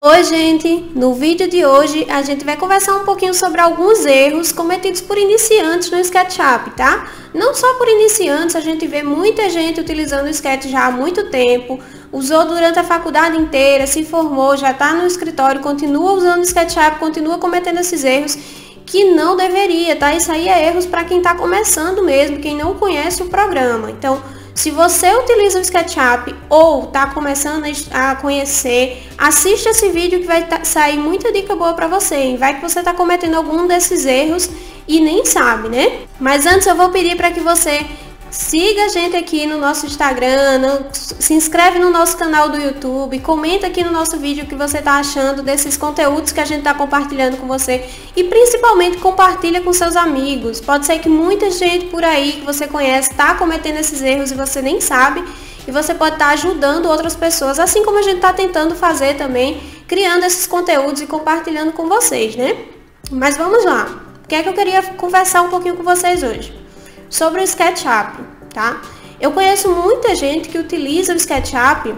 Oi gente, no vídeo de hoje a gente vai conversar um pouquinho sobre alguns erros cometidos por iniciantes no SketchUp, tá? Não só por iniciantes, a gente vê muita gente utilizando o Sketch já há muito tempo, usou durante a faculdade inteira, se formou, já está no escritório, continua usando o SketchUp, continua cometendo esses erros que não deveria, tá? Isso aí é erros para quem está começando mesmo, quem não conhece o programa. Então, se você utiliza o SketchUp ou está começando a conhecer, assiste esse vídeo que vai sair muita dica boa para você, hein? Vai que você está cometendo algum desses erros e nem sabe, né? Mas antes eu vou pedir para que você siga a gente aqui no nosso Instagram, se inscreve no nosso canal do YouTube, comenta aqui no nosso vídeo o que você está achando desses conteúdos que a gente está compartilhando com você e principalmente compartilha com seus amigos. Pode ser que muita gente por aí que você conhece está cometendo esses erros e você nem sabe, e você pode estar ajudando outras pessoas, assim como a gente está tentando fazer também, criando esses conteúdos e compartilhando com vocês, né? Mas vamos lá, o que é que eu queria conversar um pouquinho com vocês hoje? Sobre o SketchUp, tá? Eu conheço muita gente que utiliza o SketchUp,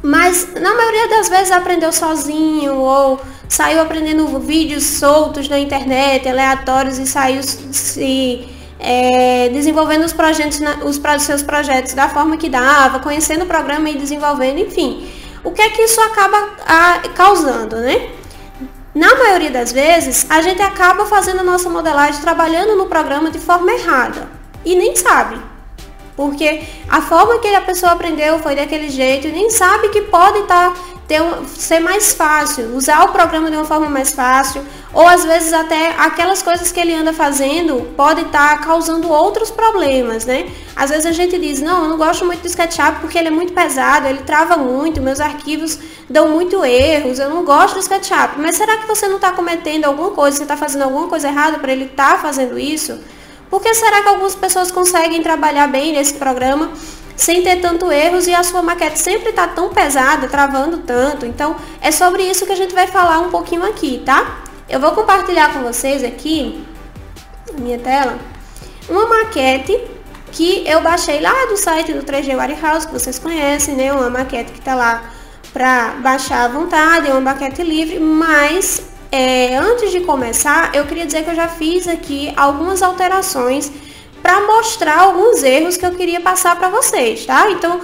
mas na maioria das vezes aprendeu sozinho ou saiu aprendendo vídeos soltos na internet, aleatórios, e saiu desenvolvendo os seus projetos da forma que dava, conhecendo o programa e desenvolvendo, enfim. O que é que isso acaba causando, né? Na maioria das vezes, a gente acaba fazendo a nossa modelagem, trabalhando no programa de forma errada e nem sabe. Porque a forma que a pessoa aprendeu foi daquele jeito e nem sabe que pode ser mais fácil, usar o programa de uma forma mais fácil, ou às vezes até aquelas coisas que ele anda fazendo pode estar causando outros problemas, né? Às vezes a gente diz, não, eu não gosto muito do SketchUp porque ele é muito pesado, ele trava muito, meus arquivos dão muito erros, eu não gosto do SketchUp. Mas será que você não está cometendo alguma coisa, você está fazendo alguma coisa errada para ele estar fazendo isso? Por que será que algumas pessoas conseguem trabalhar bem nesse programa sem ter tanto erros e a sua maquete sempre está tão pesada, travando tanto? Então, é sobre isso que a gente vai falar um pouquinho aqui, tá? Eu vou compartilhar com vocês aqui, na minha tela, uma maquete que eu baixei lá do site do 3D Warehouse, que vocês conhecem, né? Uma maquete que está lá para baixar à vontade, é uma maquete livre, mas antes de começar, eu queria dizer que eu já fiz aqui algumas alterações para mostrar alguns erros que eu queria passar para vocês, tá? Então,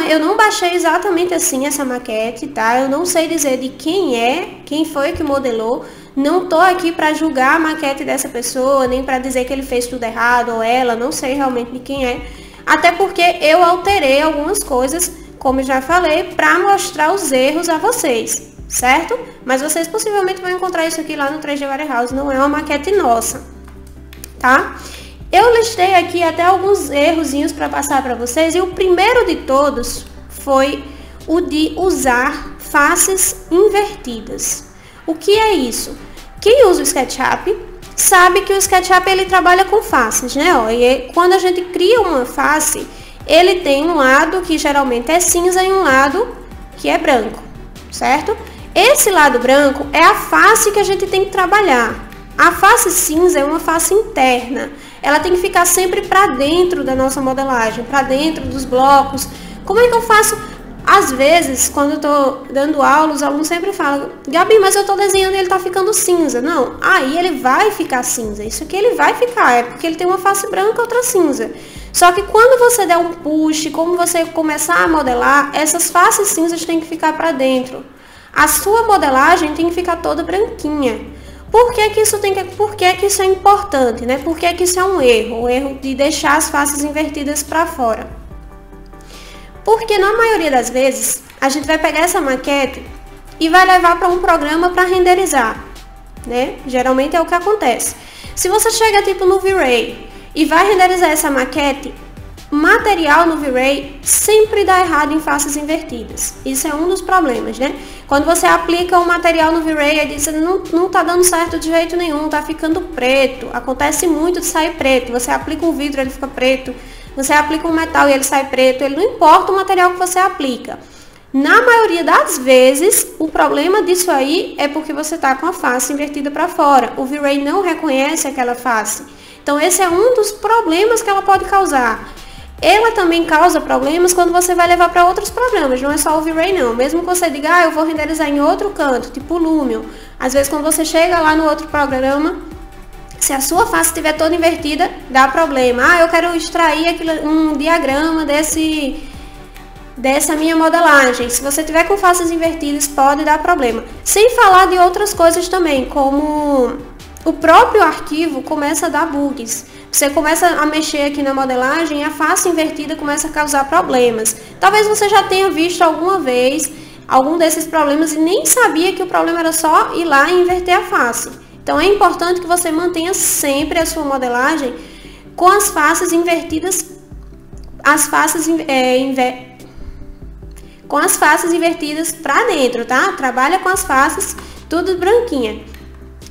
eu não baixei exatamente assim essa maquete, tá? Eu não sei dizer de quem foi que modelou. Não tô aqui para julgar a maquete dessa pessoa, nem para dizer que ele fez tudo errado ou ela, não sei realmente de quem é. Até porque eu alterei algumas coisas, como eu já falei, para mostrar os erros a vocês, certo? Mas vocês possivelmente vão encontrar isso aqui lá no 3D Warehouse, não é uma maquete nossa, tá? Eu listei aqui até alguns errozinhos para passar para vocês, e o primeiro de todos foi o de usar faces invertidas. O que é isso? Quem usa o SketchUp sabe que o SketchUp ele trabalha com faces, né? E quando a gente cria uma face, ele tem um lado que geralmente é cinza e um lado que é branco, certo? Esse lado branco é a face que a gente tem que trabalhar. A face cinza é uma face interna. Ela tem que ficar sempre para dentro da nossa modelagem, para dentro dos blocos. Como é que eu faço? Às vezes, quando eu estou dando aula, os alunos sempre falam, Gabi, mas eu estou desenhando e ele está ficando cinza. Não, aí ele vai ficar cinza. Isso aqui ele vai ficar, é porque ele tem uma face branca e outra cinza. Só que quando você der um push, como você começar a modelar, essas faces cinzas têm que ficar para dentro. A sua modelagem tem que ficar toda branquinha. Por que que isso é importante, né? Por que isso é um erro? O erro de deixar as faces invertidas para fora. Porque na maioria das vezes, a gente vai pegar essa maquete e vai levar para um programa para renderizar, né? Geralmente é o que acontece. Se você chega tipo no V-Ray e vai renderizar essa maquete, material no V-Ray sempre dá errado em faces invertidas. Isso é um dos problemas, né? Quando você aplica um material no V-Ray e diz, não tá dando certo de jeito nenhum, tá ficando preto. Acontece muito de sair preto. Você aplica um vidro, ele fica preto. Você aplica um metal e ele sai preto. Ele não importa o material que você aplica. Na maioria das vezes, o problema disso aí é porque você está com a face invertida para fora. O V-Ray não reconhece aquela face. Então, esse é um dos problemas que ela pode causar. ela também causa problemas quando você vai levar para outros programas, não é só o V-Ray não. Mesmo que você diga, eu vou renderizar em outro canto, tipo o Lumion, às vezes quando você chega lá no outro programa, se a sua face estiver toda invertida, dá problema. Eu quero extrair um diagrama dessa minha modelagem. Se você tiver com faces invertidas, pode dar problema. Sem falar de outras coisas também, como o próprio arquivo começa a dar bugs. Você começa a mexer aqui na modelagem e a face invertida começa a causar problemas. Talvez você já tenha visto alguma vez algum desses problemas e nem sabia que o problema era só ir lá e inverter a face. Então é importante que você mantenha sempre a sua modelagem com as faces invertidas, com as faces invertidas para dentro, tá? Trabalha com as faces tudo branquinha.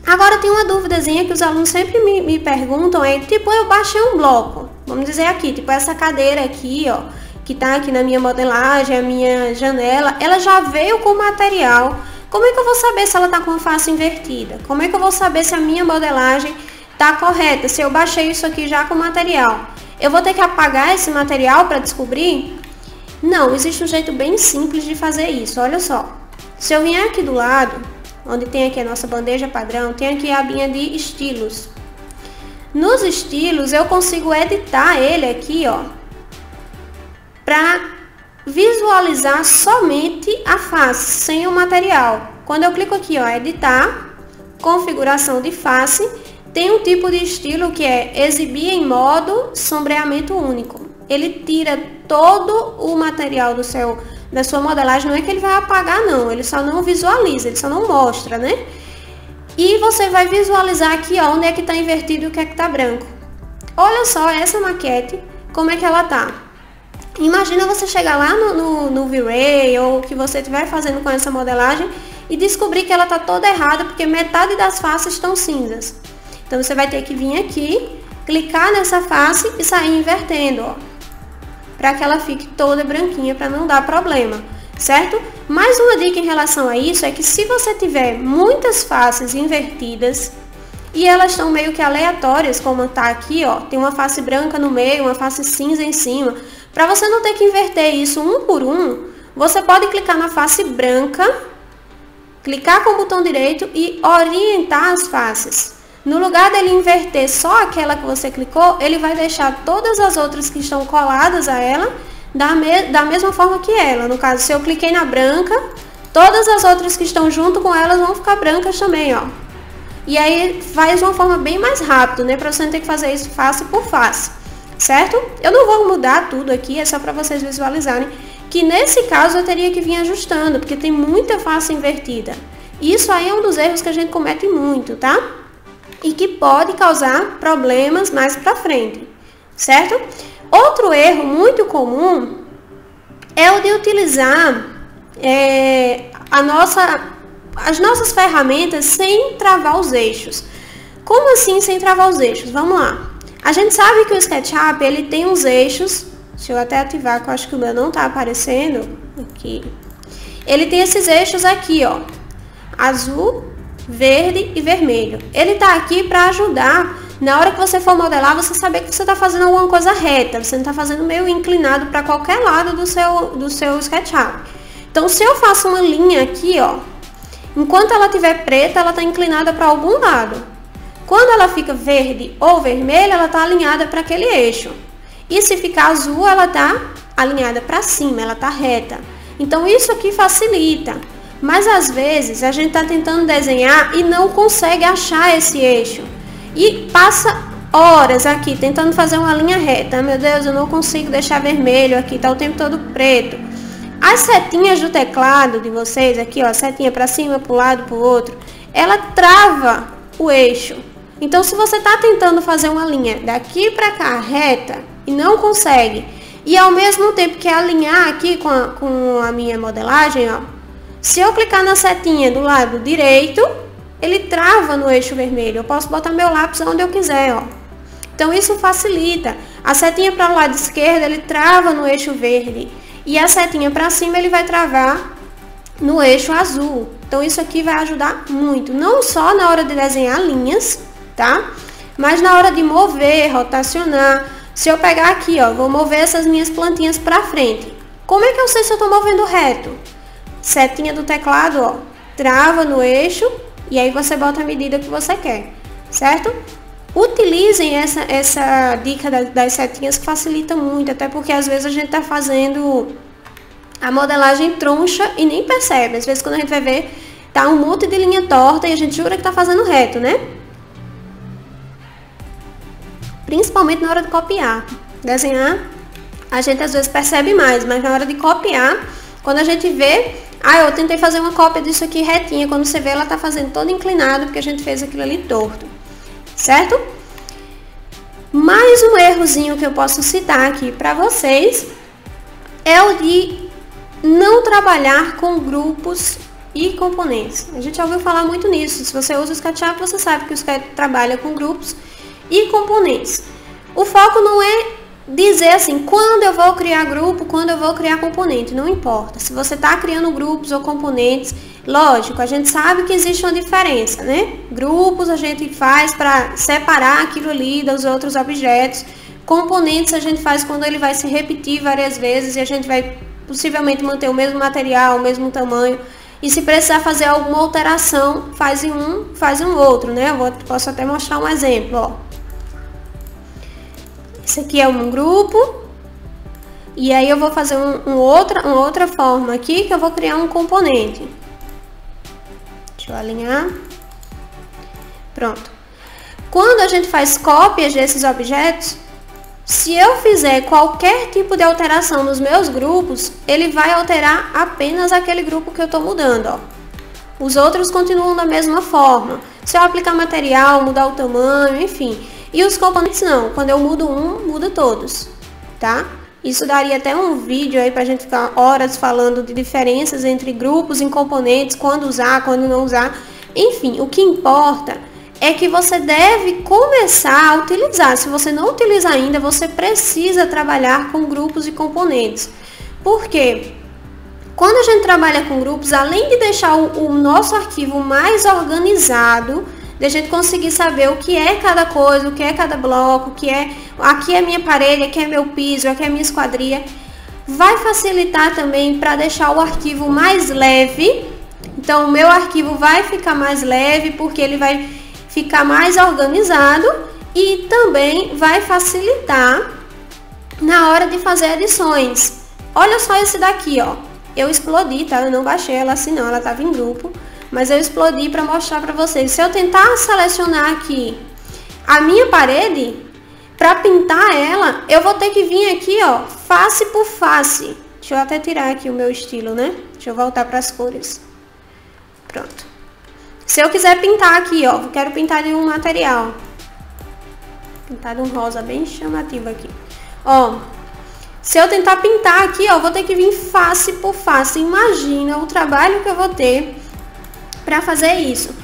Agora tem uma duvidazinha que os alunos sempre me perguntam, tipo, eu baixei um bloco, vamos dizer aqui, tipo essa cadeira aqui, ó, que tá aqui na minha modelagem, a minha janela, ela já veio com material. Como é que eu vou saber se ela tá com a face invertida? Como é que eu vou saber se a minha modelagem tá correta, se eu baixei isso aqui já com material? Eu vou ter que apagar esse material para descobrir? Não, existe um jeito bem simples de fazer isso, olha só. Se eu vier aqui do lado, onde tem aqui a nossa bandeja padrão, tem aqui a abinha de estilos. Nos estilos, eu consigo editar ele aqui, ó, para visualizar somente a face, sem o material. Quando eu clico aqui, ó, editar, configuração de face, tem um tipo de estilo que é exibir em modo sombreamento único. Ele tira todo o material da sua modelagem, não é que ele vai apagar não, ele só não visualiza, ele só não mostra, né? E você vai visualizar aqui, ó, onde é que está invertido e o que é que está branco. Olha só essa maquete, como é que ela tá. Imagina você chegar lá no V-Ray ou o que você estiver fazendo com essa modelagem e descobrir que ela tá toda errada porque metade das faces estão cinzas. Então você vai ter que vir aqui, clicar nessa face e sair invertendo, ó, para que ela fique toda branquinha, para não dar problema, certo? Mais uma dica em relação a isso é que se você tiver muitas faces invertidas e elas estão meio que aleatórias, como tá aqui, ó, tem uma face branca no meio, uma face cinza em cima, para você não ter que inverter isso um por um, você pode clicar na face branca, clicar com o botão direito e orientar as faces. No lugar dele inverter só aquela que você clicou, ele vai deixar todas as outras que estão coladas a ela da mesma forma que ela. No caso, se eu cliquei na branca, todas as outras que estão junto com elas vão ficar brancas também, ó. E aí faz de uma forma bem mais rápida, né? Para você não ter que fazer isso face por face, certo? Eu não vou mudar tudo aqui, é só para vocês visualizarem que nesse caso eu teria que vir ajustando, porque tem muita face invertida. Isso aí é um dos erros que a gente comete muito, tá? E que pode causar problemas mais para frente, certo? Outro erro muito comum é o de utilizar as nossas ferramentas sem travar os eixos. Como assim sem travar os eixos? Vamos lá. A gente sabe que o SketchUp ele tem uns eixos, deixa eu até ativar que eu acho que o meu não está aparecendo aqui. Ele tem esses eixos aqui, ó, azul, verde e vermelho. Ele está aqui para ajudar na hora que você for modelar, você saber que você está fazendo alguma coisa reta, você não está fazendo meio inclinado para qualquer lado do seu SketchUp. Então, se eu faço uma linha aqui, ó, enquanto ela estiver preta, ela está inclinada para algum lado. Quando ela fica verde ou vermelha, ela está alinhada para aquele eixo. E se ficar azul, ela está alinhada para cima, ela está reta. Então, isso aqui facilita. Mas às vezes a gente está tentando desenhar e não consegue achar esse eixo. E passa horas aqui tentando fazer uma linha reta. Meu Deus, eu não consigo deixar vermelho aqui, tá o tempo todo preto. As setinhas do teclado de vocês aqui, ó, setinha para cima, para o lado, para o outro, ela trava o eixo. Então se você está tentando fazer uma linha daqui para cá reta e não consegue, e ao mesmo tempo que alinhar aqui com a minha modelagem, ó, se eu clicar na setinha do lado direito, ele trava no eixo vermelho. Eu posso botar meu lápis onde eu quiser, ó. Então isso facilita. A setinha para o lado esquerdo, ele trava no eixo verde. E a setinha para cima, ele vai travar no eixo azul. Então isso aqui vai ajudar muito. Não só na hora de desenhar linhas, tá? Mas na hora de mover, rotacionar, Se eu pegar aqui, ó, vou mover essas minhas plantinhas para frente. Como é que eu sei se eu estou movendo reto? Setinha do teclado, ó, trava no eixo e aí você bota a medida que você quer, certo? Utilizem essa dica das setinhas que facilita muito, até porque às vezes a gente está fazendo a modelagem troncha e nem percebe. Às vezes quando a gente vai ver, tá um monte de linha torta e a gente jura que tá fazendo reto, né? Principalmente na hora de copiar. Desenhar, a gente às vezes percebe mais, mas na hora de copiar, quando a gente vê, eu tentei fazer uma cópia disso aqui retinha, quando você vê ela tá fazendo toda inclinada, porque a gente fez aquilo ali torto, certo? Mais um errozinho que eu posso citar aqui para vocês é o de não trabalhar com grupos e componentes. A gente já ouviu falar muito nisso. Se você usa o SketchUp, você sabe que o Sketch trabalha com grupos e componentes. O foco não é dizer assim, quando eu vou criar grupo, quando eu vou criar componente, não importa. Se você está criando grupos ou componentes, lógico, a gente sabe que existe uma diferença, né? Grupos a gente faz para separar aquilo ali dos outros objetos. Componentes a gente faz quando ele vai se repetir várias vezes e a gente vai possivelmente manter o mesmo material, o mesmo tamanho. E se precisar fazer alguma alteração, faz um outro, né? Posso até mostrar um exemplo, ó. Esse aqui é um grupo, e aí eu vou fazer uma outra forma aqui, que eu vou criar um componente. Deixa eu alinhar. Pronto. Quando a gente faz cópias desses objetos, se eu fizer qualquer tipo de alteração nos meus grupos, ele vai alterar apenas aquele grupo que eu estou mudando, ó. Os outros continuam da mesma forma. Se eu aplicar material, mudar o tamanho, enfim... E os componentes não, quando eu mudo um, muda todos, tá? Isso daria até um vídeo aí pra gente ficar horas falando de diferenças entre grupos e componentes, quando usar, quando não usar. Enfim, o que importa é que você deve começar a utilizar. Se você não utiliza ainda, você precisa trabalhar com grupos e componentes. Por quê? Quando a gente trabalha com grupos, além de deixar o nosso arquivo mais organizado, de a gente conseguir saber o que é cada coisa, o que é cada bloco, o que é... Aqui é minha parede, aqui é meu piso, aqui é minha esquadria. Vai facilitar também para deixar o arquivo mais leve. Então, o meu arquivo vai ficar mais leve, porque ele vai ficar mais organizado. E também vai facilitar na hora de fazer edições. Olha só esse daqui, ó. Eu explodi, tá? Eu não baixei ela assim não, ela estava em grupo. Mas eu explodi para mostrar para vocês. Se eu tentar selecionar aqui a minha parede, para pintar ela, eu vou ter que vir aqui, ó, face por face. Deixa eu até tirar aqui o meu estilo, né? Deixa eu voltar para as cores. Pronto. Se eu quiser pintar aqui, ó, eu quero pintar de um material. Pintar de um rosa bem chamativo aqui. Ó, se eu tentar pintar aqui, ó, vou ter que vir face por face. Imagina o trabalho que eu vou ter para fazer isso.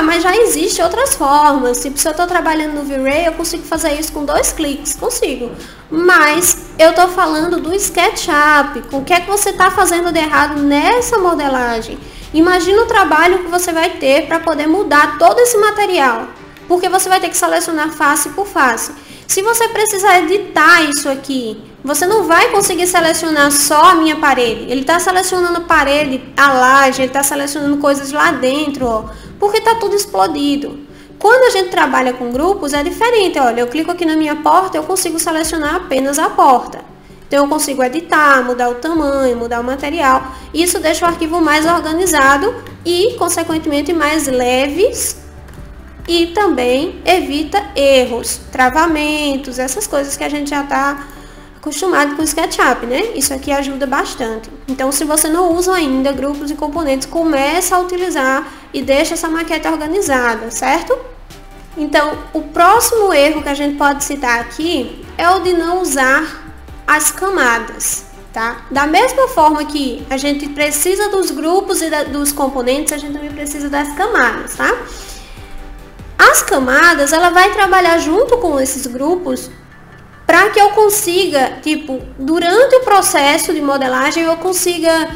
Mas já existe outras formas. Tipo, se eu estou trabalhando no V-Ray, eu consigo fazer isso com 2 cliques. Consigo. Mas eu estou falando do SketchUp. O que é que você está fazendo de errado nessa modelagem? Imagina o trabalho que você vai ter para poder mudar todo esse material. Porque você vai ter que selecionar face por face. Se você precisar editar isso aqui, você não vai conseguir selecionar só a minha parede. Ele está selecionando a parede, a laje, ele está selecionando coisas lá dentro, ó, porque está tudo explodido. Quando a gente trabalha com grupos, é diferente. Olha, eu clico aqui na minha porta, eu consigo selecionar apenas a porta. Então, eu consigo editar, mudar o tamanho, mudar o material. Isso deixa o arquivo mais organizado e, consequentemente, mais leves. E também evita erros, travamentos, essas coisas que a gente já está acostumado com o SketchUp, né? Isso aqui ajuda bastante. Então, se você não usa ainda grupos e componentes, começa a utilizar e deixa essa maquete organizada, certo? Então, o próximo erro que a gente pode citar aqui é o de não usar as camadas, tá? Da mesma forma que a gente precisa dos grupos e dos componentes, a gente também precisa das camadas, tá? As camadas, ela vai trabalhar junto com esses grupos para que eu consiga, tipo, durante o processo de modelagem, eu consiga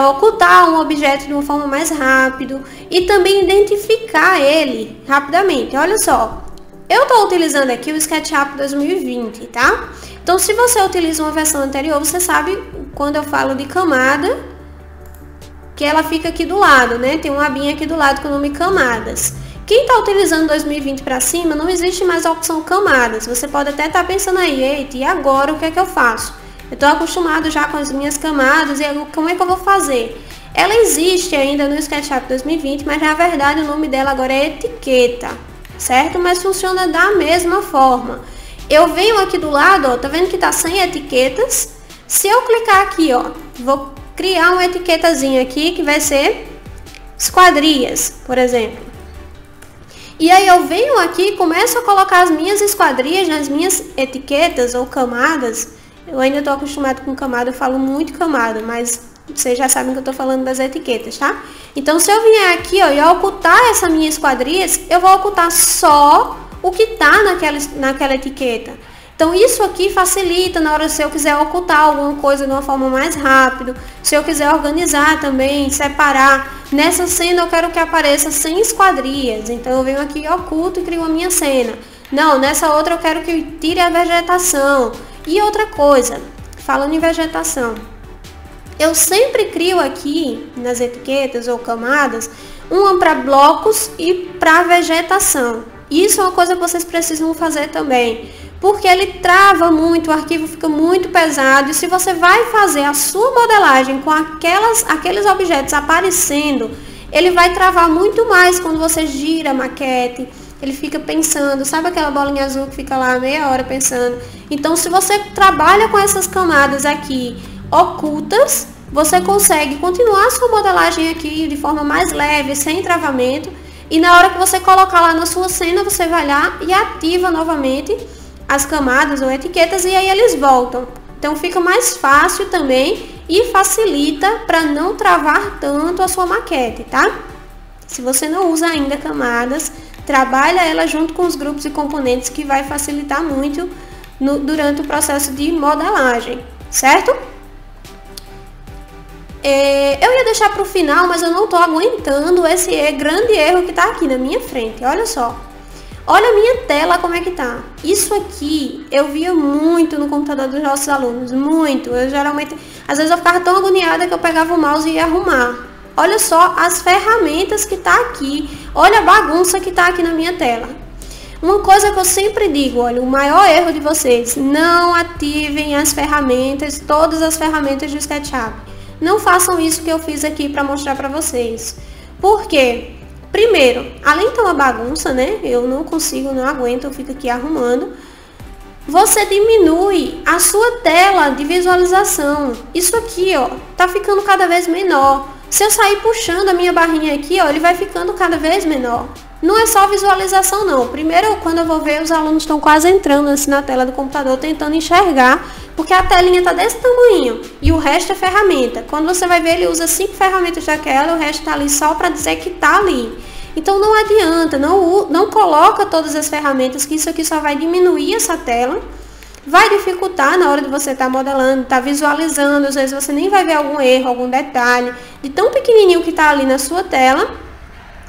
ocultar um objeto de uma forma mais rápida e também identificar ele rapidamente. Olha só, Eu estou utilizando aqui o SketchUp 2020, tá? Então, se você utiliza uma versão anterior, você sabe quando eu falo de camada, que ela fica aqui do lado, né? Tem uma abinha aqui do lado com o nome camadas. Quem está utilizando 2020 para cima, não existe mais a opção camadas. Você pode até estar pensando aí, eita, e agora o que é que eu faço? Eu estou acostumado já com as minhas camadas, e como é que eu vou fazer? Ela existe ainda no SketchUp 2020, mas na verdade o nome dela agora é etiqueta, certo? Mas funciona da mesma forma. Eu venho aqui do lado, ó, tá vendo que tá sem etiquetas? Se eu clicar aqui, ó, vou criar uma etiquetazinha aqui que vai ser esquadrias, por exemplo. E aí eu venho aqui e começo a colocar as minhas esquadrias nas minhas etiquetas ou camadas. Eu ainda estou acostumado com camada, eu falo muito camada, mas vocês já sabem que eu estou falando das etiquetas, tá? Então, se eu vier aqui, ó, e ocultar essa minha esquadrias, eu vou ocultar só o que está naquela etiqueta. Então, isso aqui facilita na hora se eu quiser ocultar alguma coisa de uma forma mais rápida, se eu quiser organizar também, separar. Nessa cena eu quero que apareça sem esquadrias, então eu venho aqui, oculto e crio a minha cena. Não, nessa outra eu quero que tire a vegetação. E outra coisa, falando em vegetação, eu sempre crio aqui nas etiquetas ou camadas, uma para blocos e para vegetação. Isso é uma coisa que vocês precisam fazer também, porque ele trava muito, o arquivo fica muito pesado, e se você vai fazer a sua modelagem com aqueles objetos aparecendo, ele vai travar muito mais quando você gira a maquete, ele fica pensando, sabe aquela bolinha azul que fica lá meia hora pensando? Então, se você trabalha com essas camadas aqui ocultas, você consegue continuar a sua modelagem aqui de forma mais leve, sem travamento, e na hora que você colocar lá na sua cena, você vai lá e ativa novamente as camadas ou etiquetas, e aí eles voltam. Então fica mais fácil também e facilita para não travar tanto a sua maquete, tá? Se você não usa ainda camadas, trabalha ela junto com os grupos e componentes, que vai facilitar muito durante o processo de modelagem, certo? Eu ia deixar para o final, mas eu não estou aguentando esse grande erro que está aqui na minha frente. Olha só. Olha a minha tela como é que tá. Isso aqui eu via muito no computador dos nossos alunos, muito. Eu geralmente, às vezes eu ficava tão agoniada que eu pegava o mouse e ia arrumar. Olha só as ferramentas que tá aqui. Olha a bagunça que tá aqui na minha tela. Uma coisa que eu sempre digo, olha, o maior erro de vocês, não ativem as ferramentas, todas as ferramentas do SketchUp. Não façam isso que eu fiz aqui para mostrar para vocês. Por quê? Primeiro, além de ter uma bagunça, né? Eu não consigo, não aguento, eu fico aqui arrumando. Você diminui a sua tela de visualização. Isso aqui, ó, tá ficando cada vez menor. Se eu sair puxando a minha barrinha aqui, ó, ele vai ficando cada vez menor. Não é só visualização, não. Primeiro, quando eu vou ver, os alunos estão quase entrando assim na tela do computador, tentando enxergar, porque a telinha tá desse tamanho e o resto é ferramenta. Quando você vai ver, ele usa 5 ferramentas daquela, o resto tá ali só para dizer que tá ali. Então não adianta, não coloca todas as ferramentas, que isso aqui só vai diminuir essa tela, vai dificultar na hora de você estar modelando, estar visualizando, às vezes você nem vai ver algum erro, algum detalhe, de tão pequenininho que tá ali na sua tela.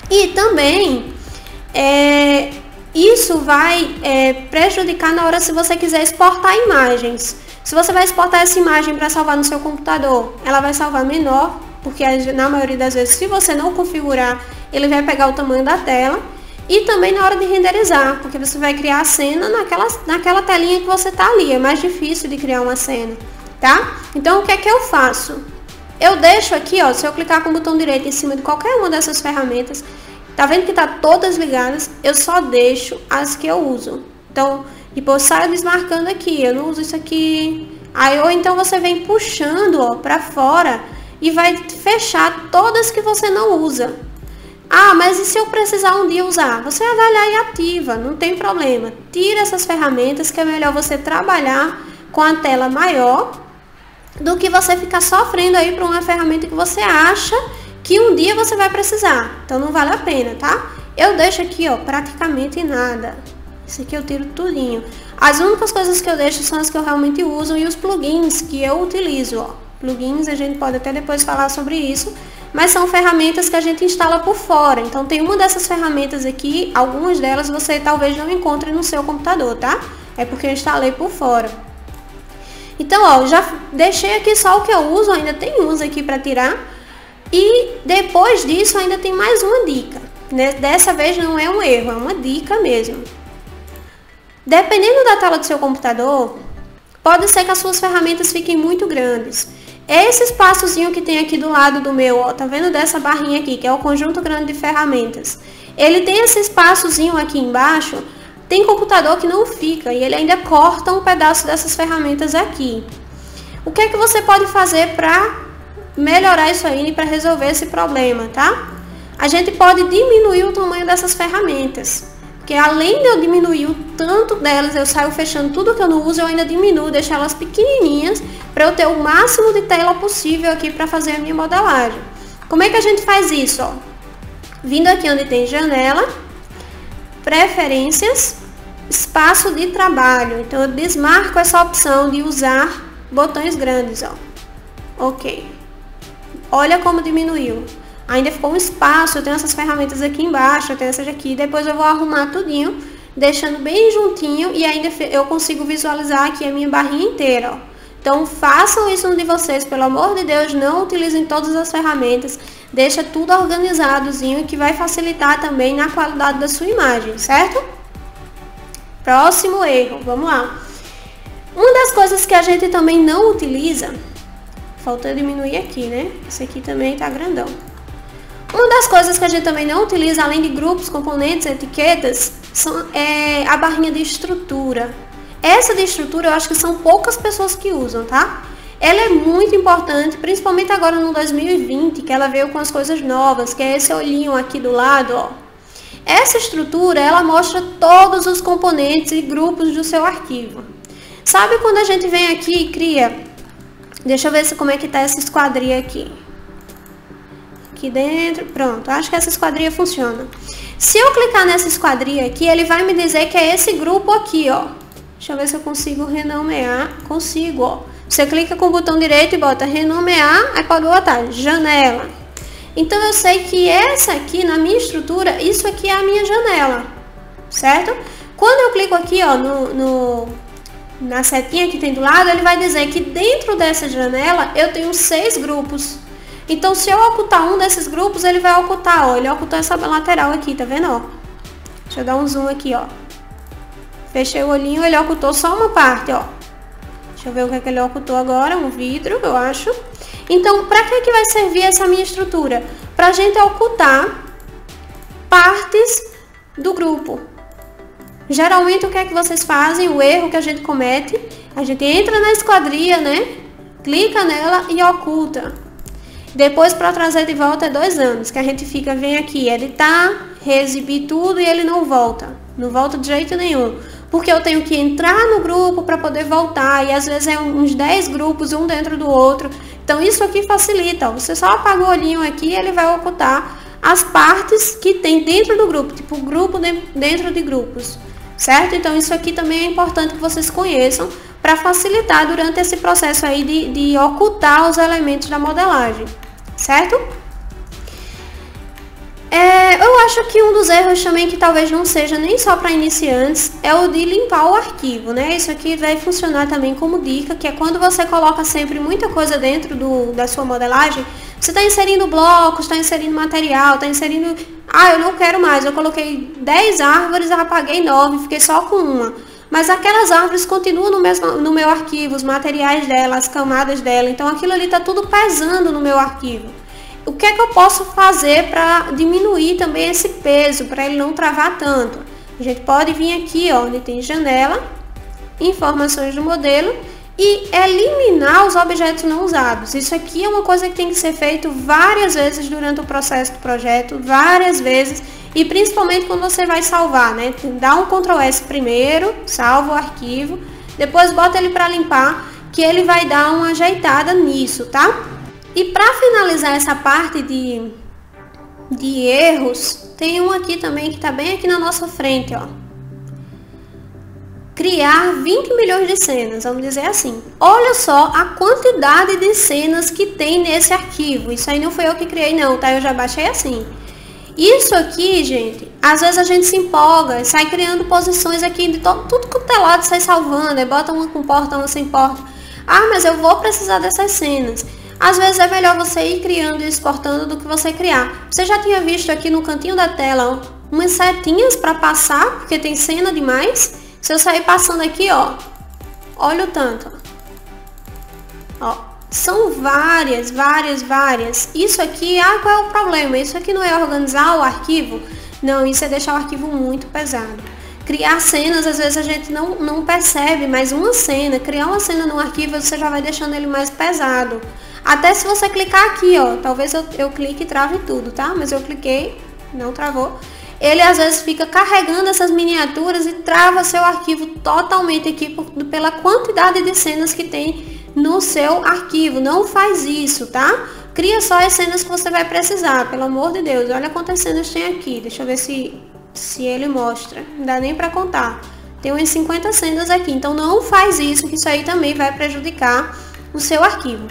E também isso vai prejudicar na hora se você quiser exportar imagens. Se você vai exportar essa imagem para salvar no seu computador, ela vai salvar menor, porque na maioria das vezes, se você não configurar, ele vai pegar o tamanho da tela. E também na hora de renderizar, porque você vai criar a cena naquela telinha que você tá ali. É mais difícil de criar uma cena, tá? Então, o que é que eu faço? Eu deixo aqui, ó, se eu clicar com o botão direito em cima de qualquer uma dessas ferramentas, tá vendo que tá todas ligadas? Eu só deixo as que eu uso. Então, depois saio desmarcando aqui, eu não uso isso aqui. Aí, ou então você vem puxando, ó, pra fora e vai fechar todas que você não usa. Ah, mas e se eu precisar um dia usar? Você vai lá e ativa, não tem problema. Tira essas ferramentas, que é melhor você trabalhar com a tela maior do que você ficar sofrendo aí para uma ferramenta que você acha que um dia você vai precisar. Então não vale a pena, tá? Eu deixo aqui, ó, praticamente nada. Isso aqui eu tiro tudinho. As únicas coisas que eu deixo são as que eu realmente uso e os plugins que eu utilizo, ó. Plugins, a gente pode até depois falar sobre isso, mas são ferramentas que a gente instala por fora. Então tem uma dessas ferramentas aqui, algumas delas você talvez não encontre no seu computador, tá? É porque eu instalei por fora. Então, ó, já deixei aqui só o que eu uso, ainda tem uns aqui para tirar. E depois disso ainda tem mais uma dica. Dessa vez não é um erro, é uma dica mesmo. Dependendo da tela do seu computador, pode ser que as suas ferramentas fiquem muito grandes. Esse espaçozinho que tem aqui do lado do meu, ó, tá vendo dessa barrinha aqui, que é o conjunto grande de ferramentas. Ele tem esse espaçozinho aqui embaixo, tem computador que não fica e ele ainda corta um pedaço dessas ferramentas aqui. O que é que você pode fazer para melhorar isso aí, para resolver esse problema, tá? A gente pode diminuir o tamanho dessas ferramentas. Porque além de eu diminuir o tanto delas, eu saio fechando tudo que eu não uso, eu ainda diminuo, deixo elas pequenininhas para eu ter o máximo de tela possível aqui para fazer a minha modelagem. Como é que a gente faz isso? Ó? Vindo aqui onde tem janela, preferências, espaço de trabalho. Então eu desmarco essa opção de usar botões grandes, ó. Ok. Olha como diminuiu. Ainda ficou um espaço, eu tenho essas ferramentas aqui embaixo, eu tenho essas aqui, depois eu vou arrumar tudinho, deixando bem juntinho e ainda eu consigo visualizar aqui a minha barrinha inteira, ó. Então façam isso um de vocês, pelo amor de Deus, não utilizem todas as ferramentas, deixa tudo organizadozinho, que vai facilitar também na qualidade da sua imagem, certo? Próximo erro, vamos lá. Uma das coisas que a gente também não utiliza, faltou diminuir aqui, né? Esse aqui também tá grandão. Uma das coisas que a gente também não utiliza, além de grupos, componentes, etiquetas, é a barrinha de estrutura. Essa de estrutura eu acho que são poucas pessoas que usam, tá? Ela é muito importante, principalmente agora no 2020, que ela veio com as coisas novas, que é esse olhinho aqui do lado, ó. Essa estrutura, ela mostra todos os componentes e grupos do seu arquivo. Sabe quando a gente vem aqui e cria... Deixa eu ver como é que tá essa esquadria aqui. Aqui dentro, pronto, acho que essa esquadria funciona. Se eu clicar nessa esquadria aqui, ele vai me dizer que é esse grupo aqui, ó. Deixa eu ver se eu consigo renomear. Consigo, ó. Você clica com o botão direito e bota renomear, aí pode botar janela. Então eu sei que essa aqui, na minha estrutura, isso aqui é a minha janela, certo? Quando eu clico aqui, ó, na setinha que tem do lado, ele vai dizer que dentro dessa janela eu tenho 6 grupos. Então, se eu ocultar um desses grupos, ele vai ocultar, ó. Ele ocultou essa lateral aqui, tá vendo, ó? Deixa eu dar um zoom aqui, ó. Fechei o olhinho, ele ocultou só uma parte, ó. Deixa eu ver o que é que ele ocultou agora, um vidro, eu acho. Então, pra que vai servir essa minha estrutura? Pra gente ocultar partes do grupo. Geralmente, o que é que vocês fazem? O erro que a gente comete, a gente entra na esquadria, né? Clica nela e oculta. Depois, para trazer de volta, é 2 anos, que a gente vem aqui, editar, reexibir tudo e ele não volta. Não volta de jeito nenhum. Porque eu tenho que entrar no grupo para poder voltar, e às vezes é uns 10 grupos, um dentro do outro. Então, isso aqui facilita, ó. Você só apaga o olhinho aqui e ele vai ocultar as partes que tem dentro do grupo, tipo grupo dentro de grupos, certo? Então, isso aqui também é importante que vocês conheçam para facilitar durante esse processo aí de ocultar os elementos da modelagem. Certo? Eu acho que um dos erros também, que talvez não seja nem só para iniciantes, é o de limpar o arquivo, né? Isso aqui vai funcionar também como dica, que é quando você coloca sempre muita coisa dentro da sua modelagem, você está inserindo blocos, está inserindo material, está inserindo... Ah, eu não quero mais, eu coloquei 10 árvores, eu apaguei 9, fiquei só com uma. Mas aquelas árvores continuam no meu arquivo, os materiais dela, as camadas dela. Então aquilo ali está tudo pesando no meu arquivo. O que é que eu posso fazer para diminuir também esse peso, para ele não travar tanto? A gente pode vir aqui, ó, onde tem janela, informações do modelo e eliminar os objetos não usados. Isso aqui é uma coisa que tem que ser feito várias vezes durante o processo do projeto, várias vezes. E principalmente quando você vai salvar, né? Dá um Ctrl S primeiro, salva o arquivo, depois bota ele para limpar, que ele vai dar uma ajeitada nisso, tá? E para finalizar essa parte de erros, tem um aqui também que tá bem aqui na nossa frente, ó. criar 20 milhões de cenas, vamos dizer assim. Olha só a quantidade de cenas que tem nesse arquivo. Isso aí não foi eu que criei não, tá? Eu já baixei assim. Isso aqui, gente, às vezes a gente se empolga, sai criando posições aqui de tudo quanto é lado, sai salvando, aí bota uma com porta, uma sem porta. Ah, mas eu vou precisar dessas cenas. Às vezes é melhor você ir criando e exportando do que você criar. Você já tinha visto aqui no cantinho da tela umas setinhas para passar, porque tem cena demais? Se eu sair passando aqui, ó, olha o tanto. Ó, são várias. Isso aqui, qual é o problema? Isso aqui não é organizar o arquivo? Não, isso é deixar o arquivo muito pesado. Criar cenas, às vezes a gente não percebe, mas uma cena, criar uma cena no arquivo, você já vai deixando ele mais pesado. Até se você clicar aqui, ó, talvez eu clique e trave tudo, tá? Mas eu cliquei, não travou. Ele às vezes fica carregando essas miniaturas e trava seu arquivo totalmente aqui pela quantidade de cenas que tem no seu arquivo. Não faz isso, tá? Cria só as cenas que você vai precisar, pelo amor de Deus. Olha quantas cenas tem aqui. Deixa eu ver se ele mostra. Não dá nem para contar. Tem umas 50 cenas aqui. Então não faz isso, que isso aí também vai prejudicar o seu arquivo.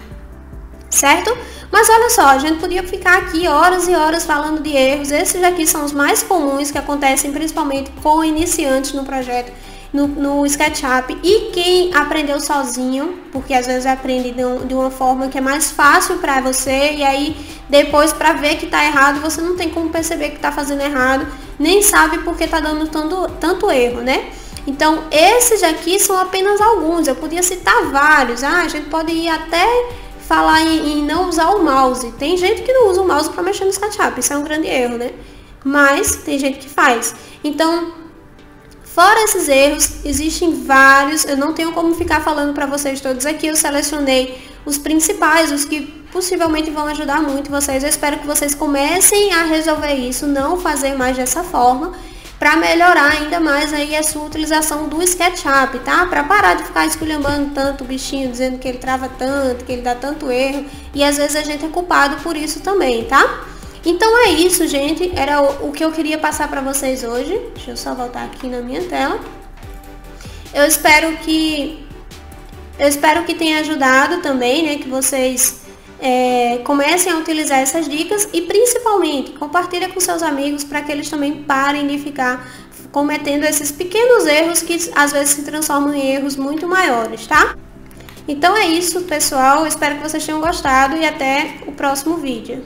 Certo? Mas olha só, a gente podia ficar aqui horas e horas falando de erros. Esses aqui são os mais comuns que acontecem principalmente com iniciantes no projeto, no SketchUp. E quem aprendeu sozinho, porque às vezes aprende de uma forma que é mais fácil para você, e aí depois para ver que está errado, você não tem como perceber que está fazendo errado, nem sabe porque está dando tanto erro, né? Então, esses aqui são apenas alguns, eu podia citar vários. A gente pode ir até falar em não usar o mouse. Tem gente que não usa o mouse para mexer no SketchUp, isso é um grande erro, né? Mas tem gente que faz. Então, fora esses erros, existem vários. Eu não tenho como ficar falando para vocês todos aqui. Eu selecionei os principais, os que possivelmente vão ajudar muito vocês. Eu espero que vocês comecem a resolver isso, não fazer mais dessa forma, para melhorar ainda mais aí a sua utilização do SketchUp, tá? Para parar de ficar esculhambando tanto o bichinho, dizendo que ele trava tanto, que ele dá tanto erro, e às vezes a gente é culpado por isso também, tá? Então é isso, gente, era o que eu queria passar para vocês hoje. Deixa eu só voltar aqui na minha tela. Eu espero que tenha ajudado também, né, que vocês comecem a utilizar essas dicas e principalmente compartilha com seus amigos para que eles também parem de ficar cometendo esses pequenos erros que às vezes se transformam em erros muito maiores, tá? Então é isso, pessoal, espero que vocês tenham gostado e até o próximo vídeo.